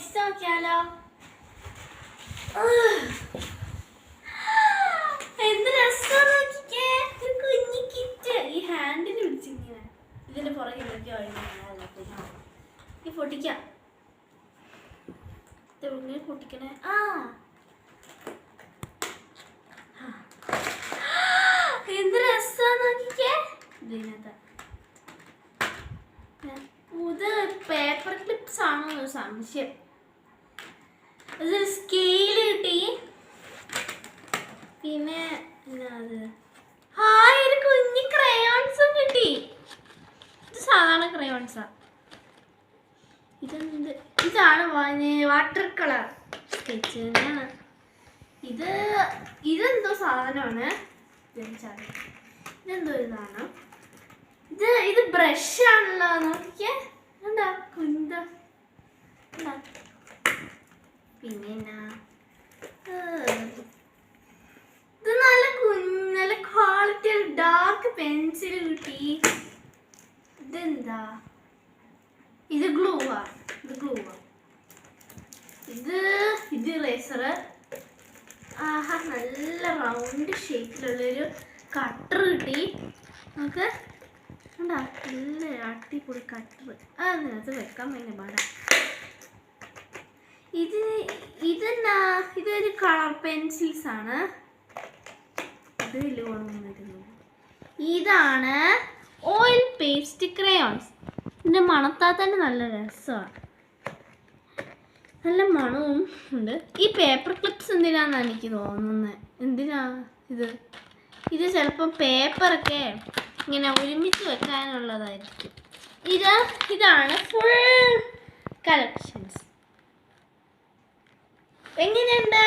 പൊട്ടിച്ച് നോക്കിയാലോ? എന്ത് രസം നോക്കിക്കേ, ഒരു കുഞ്ഞി കിറ്റ്. ഈ ഹാൻഡിൽ പിടിച്ചിങ്ങനെ ഇതിന്റെ പുറകെ ഇതൊക്കെ ഈ പൊട്ടിക്കാം. ഇതെങ്ങനെ പൊട്ടിക്കണേ? എന്ത് രസം നോക്കിക്കേ. ഇതിനകത്ത് ഇത് പേപ്പർ ക്ലിപ്സ് ആണോ സംശയം. ഇത് സ്കെയില് കിട്ടി. പിന്നെ ഒരു കുഞ്ഞി ക്രയോൺസും കിട്ടി. ഇത് സാധാരണ ക്രയോൺസാ. ഇതാണ് വാട്ടർ കളർ സ്കെച്ച്. ഇതെന്തോ സാധനമാണ്. ഇതെന്തോ ഇതാണ്. ഇത് ബ്രഷ് ആണല്ലോ. നോക്കിക്കേ, എന്താ കുന്ത. പിന്നെ ഇത് നല്ല ക്വാളിറ്റി ഡാർക്ക് പെൻസിൽ കിട്ടി. ഇതെന്താ? ഇത് ഗ്ലൂവാ. ഇത് ഇറേസർ. നല്ല റൗണ്ട് ഷേപ്പിലുള്ളൊരു കട്ടർ കിട്ടി നമുക്ക്. എന്താ നല്ല അടിപൊളി കട്ടർ. അതിനകത്ത് വെക്കാൻ ഭയങ്കര പാടാ. ഇതൊരു കളർ പെൻസിൽസ് ആണ്. ഇതാണ് ഓയിൽ പേസ്റ്റ് ക്രയോൺസ്. ഇതിന്റെ മണത്താൽ തന്നെ നല്ല രസമാണ്. നല്ല മണവും ഉണ്ട്. ഈ പേപ്പർ ക്ലിപ്സ് എന്തിനാന്നാണ് എനിക്ക് തോന്നുന്നത്. എന്തിനാ ഇത് ചിലപ്പോൾ പേപ്പറൊക്കെ ഇങ്ങനെ ഒരുമിച്ച് വെക്കാനുള്ളതായിരിക്കും. ഇതാണ് ഫുൾ കളക്ഷൻസ്. എങ്ങനെയുണ്ട്?